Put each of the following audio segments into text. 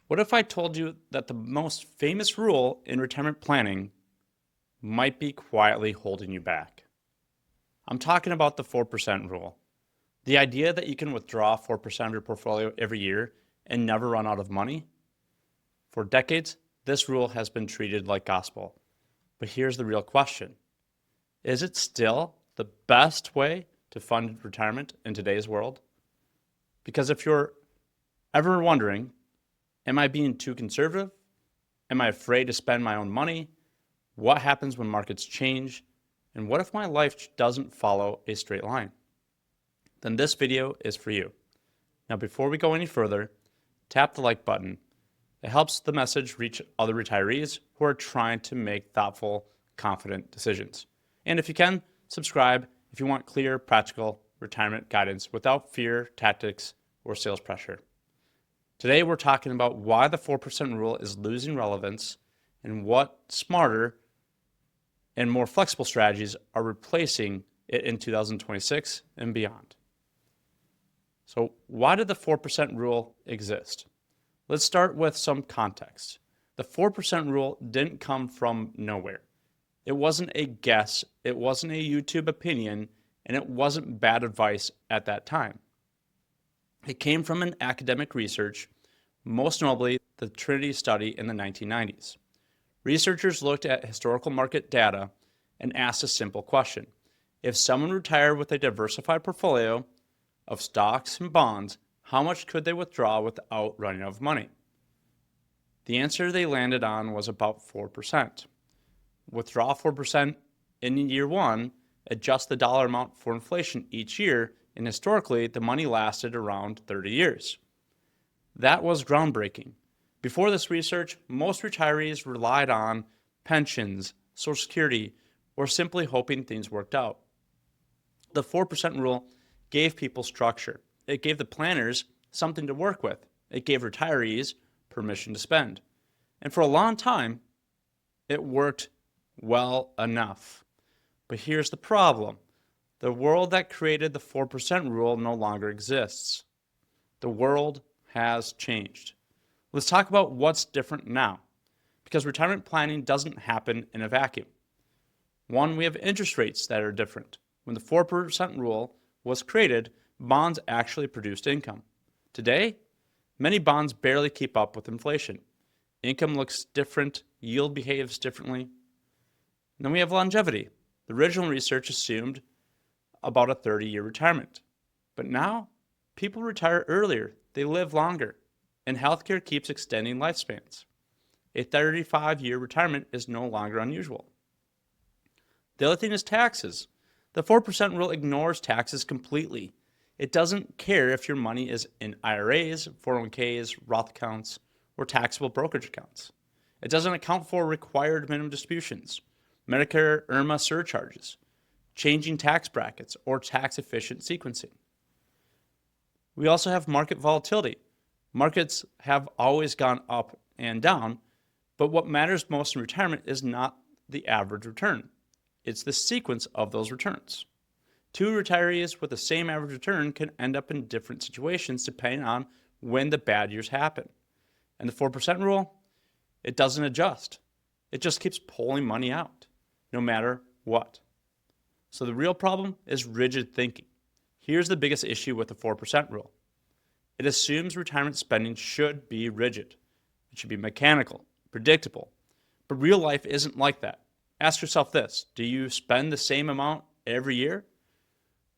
What if I told you that the most famous rule in retirement planning might be quietly holding you back? I'm talking about the 4% rule. The idea that you can withdraw 4% of your portfolio every year and never run out of money. For decades, this rule has been treated like gospel. But here's the real question. Is it still the best way to fund retirement in today's world? Because if you're ever wondering, am I being too conservative? Am I afraid to spend my own money? What happens when markets change? And what if my life doesn't follow a straight line? Then this video is for you. Now, before we go any further, tap the like button. It helps the message reach other retirees who are trying to make thoughtful, confident decisions. And if you can, subscribe if you want clear, practical retirement guidance without fear, tactics, or sales pressure. Today, we're talking about why the 4% rule is losing relevance and what smarter and more flexible strategies are replacing it in 2026 and beyond. So, why did the 4% rule exist? Let's start with some context. The 4% rule didn't come from nowhere. It wasn't a guess, it wasn't a YouTube opinion, and it wasn't bad advice at that time. It came from an academic research, most notably the Trinity study in the 1990s. Researchers looked at historical market data and asked a simple question. If someone retired with a diversified portfolio of stocks and bonds, how much could they withdraw without running out of money? The answer they landed on was about 4%. Withdraw 4% in year one, adjust the dollar amount for inflation each year, and historically, the money lasted around 30 years. That was groundbreaking. Before this research, most retirees relied on pensions, Social Security, or simply hoping things worked out. The 4% rule gave people structure. It gave the planners something to work with. It gave retirees permission to spend. And for a long time, it worked well enough. But here's the problem. The world that created the 4% rule no longer exists. The world has changed. Let's talk about what's different now. Because retirement planning doesn't happen in a vacuum. One, we have interest rates that are different. When the 4% rule was created, bonds actually produced income. Today, many bonds barely keep up with inflation. Income looks different, yield behaves differently. And then we have longevity. The original research assumed about a 30-year retirement. But now, people retire earlier, they live longer, and healthcare keeps extending lifespans. A 35-year retirement is no longer unusual. The other thing is taxes. The 4% rule ignores taxes completely. It doesn't care if your money is in IRAs, 401ks, Roth accounts, or taxable brokerage accounts. It doesn't account for required minimum distributions, Medicare IRMA surcharges, changing tax brackets, or tax-efficient sequencing. We also have market volatility. Markets have always gone up and down, but what matters most in retirement is not the average return. It's the sequence of those returns. Two retirees with the same average return can end up in different situations depending on when the bad years happen. And the 4% rule, it doesn't adjust. It just keeps pulling money out, no matter what. So the real problem is rigid thinking. Here's the biggest issue with the 4% rule. It assumes retirement spending should be rigid. It should be mechanical, predictable. But real life isn't like that. Ask yourself this, do you spend the same amount every year?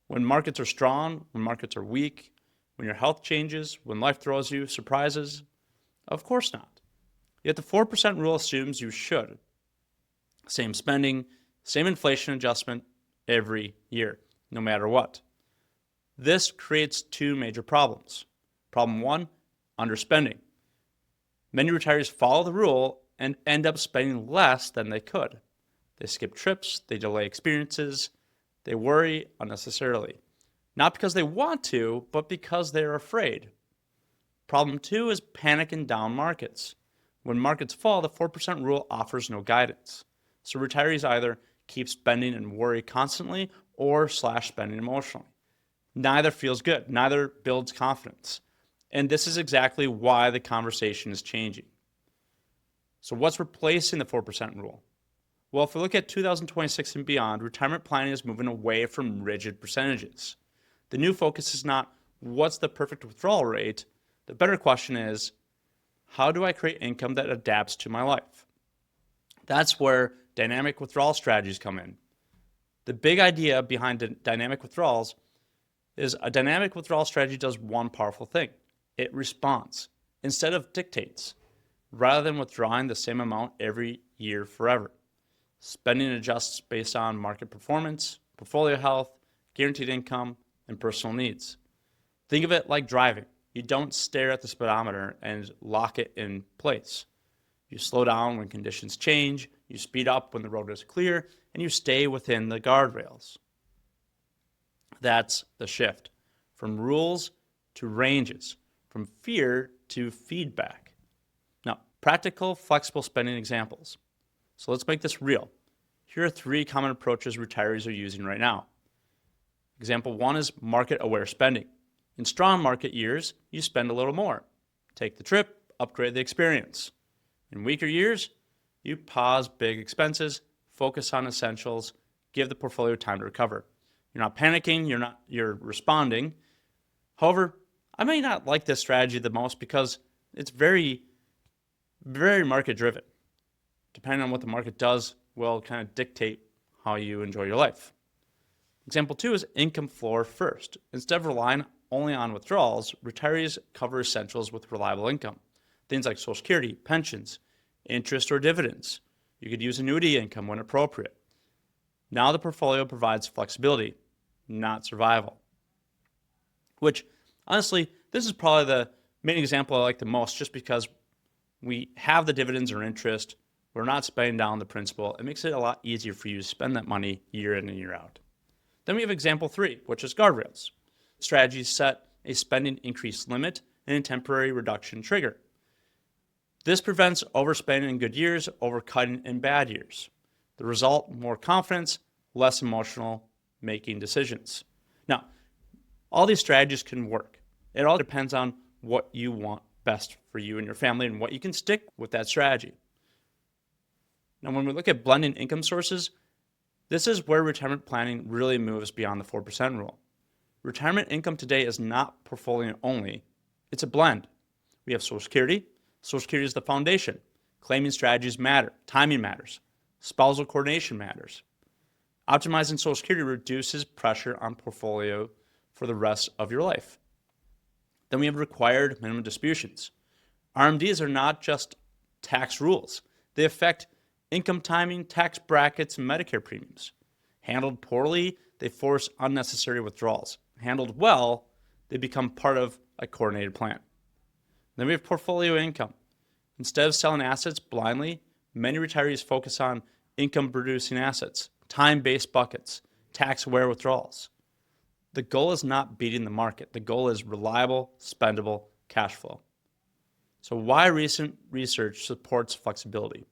When markets are strong, when markets are weak, when your health changes, when life throws you surprises? Of course not. Yet the 4% rule assumes you should. Same spending, same inflation adjustment every year, no matter what. This creates two major problems. Problem one, underspending. Many retirees follow the rule and end up spending less than they could. They skip trips, they delay experiences, they worry unnecessarily. Not because they want to, but because they're afraid. Problem two is panic in down markets. When markets fall, the 4% rule offers no guidance. So retirees either keep spending and worry constantly or slash spending emotionally. Neither feels good, neither builds confidence. And this is exactly why the conversation is changing. So what's replacing the 4% rule? Well, if we look at 2026 and beyond, retirement planning is moving away from rigid percentages. The new focus is not what's the perfect withdrawal rate. The better question is, how do I create income that adapts to my life? That's where dynamic withdrawal strategies come in. The big idea behind dynamic withdrawals is a dynamic withdrawal strategy does one powerful thing. It responds instead of dictates, rather than withdrawing the same amount every year forever. Spending adjusts based on market performance, portfolio health, guaranteed income, and personal needs. Think of it like driving. You don't stare at the speedometer and lock it in place. You slow down when conditions change, you speed up when the road is clear, and you stay within the guardrails. That's the shift from rules to ranges, from fear to feedback. Now, practical, flexible spending examples. So let's make this real. Here are 3 common approaches retirees are using right now. Example 1 is market-aware spending. In strong market years, you spend a little more. Take the trip, upgrade the experience. In weaker years, you pause big expenses, focus on essentials, give the portfolio time to recover. You're not panicking, you're responding. However, I may not like this strategy the most because it's very, very market driven. Depending on what the market does will kind of dictate how you enjoy your life. Example 2 is income floor first. Instead of relying only on withdrawals, retirees cover essentials with reliable income. Things like Social Security, pensions, interest or dividends. You could use annuity income when appropriate. Now the portfolio provides flexibility, not survival. Which, honestly, this is probably the main example I like the most just because we have the dividends or interest. We're not spending down the principal. It makes it a lot easier for you to spend that money year in and year out. Then we have example 3, which is guardrails. Strategies set a spending increase limit and a temporary reduction trigger. This prevents overspending in good years, overcutting in bad years. The result, more confidence, less emotional making decisions. Now, all these strategies can work. It all depends on what you want best for you and your family and what you can stick with that strategy. Now, when we look at blending income sources, this is where retirement planning really moves beyond the 4% rule. Retirement income today is not portfolio only, it's a blend. We have Social Security. Social Security is the foundation. Claiming strategies matter. Timing matters. Spousal coordination matters. Optimizing Social Security reduces pressure on portfolio for the rest of your life. Then we have required minimum distributions. RMDs are not just tax rules. They affect income timing, tax brackets, and Medicare premiums. Handled poorly, they force unnecessary withdrawals. Handled well, they become part of a coordinated plan. Then we have portfolio income. Instead of selling assets blindly, many retirees focus on income-producing assets, time-based buckets, tax-aware withdrawals. The goal is not beating the market. The goal is reliable, spendable cash flow. So why recent research supports flexibility?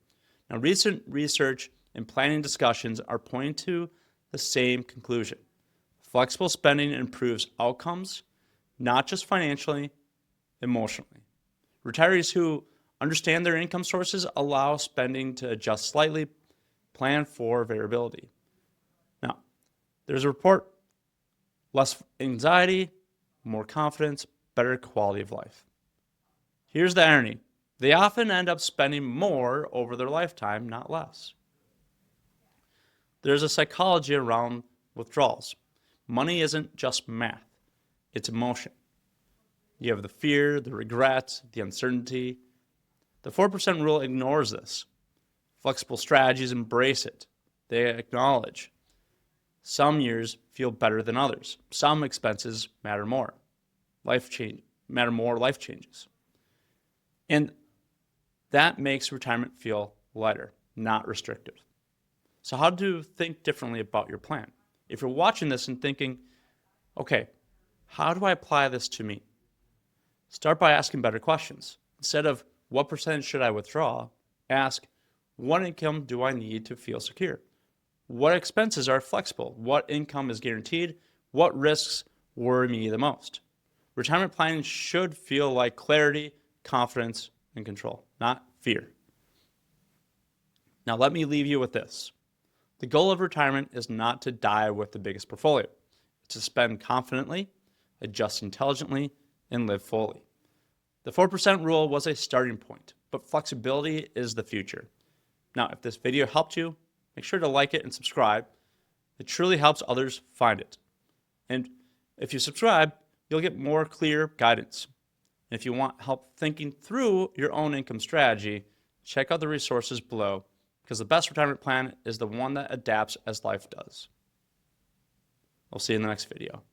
Now, recent research and planning discussions are pointing to the same conclusion. Flexible spending improves outcomes, not just financially, emotionally. Retirees who understand their income sources allow spending to adjust slightly, plan for variability. Now, there's a report, less anxiety, more confidence, better quality of life. Here's the irony. They often end up spending more over their lifetime, not less. There's a psychology around withdrawals. Money isn't just math, it's emotion. You have the fear, the regret, the uncertainty. The 4% rule ignores this. Flexible strategies embrace it. They acknowledge some years feel better than others. Some expenses matter more. Life changes. And that makes retirement feel lighter, not restrictive. So how to think differently about your plan? If you're watching this and thinking, okay, how do I apply this to me? Start by asking better questions. Instead of what percentage should I withdraw, ask what income do I need to feel secure? What expenses are flexible? What income is guaranteed? What risks worry me the most? Retirement planning should feel like clarity, confidence, and control, not fear. Now, let me leave you with this. The goal of retirement is not to die with the biggest portfolio. It's to spend confidently, adjust intelligently, and live fully. The 4% rule was a starting point, but flexibility is the future. Now, if this video helped you, make sure to like it and subscribe. It truly helps others find it. And if you subscribe, you'll get more clear guidance. And if you want help thinking through your own income strategy, check out the resources below, because the best retirement plan is the one that adapts as life does. We'll see you in the next video.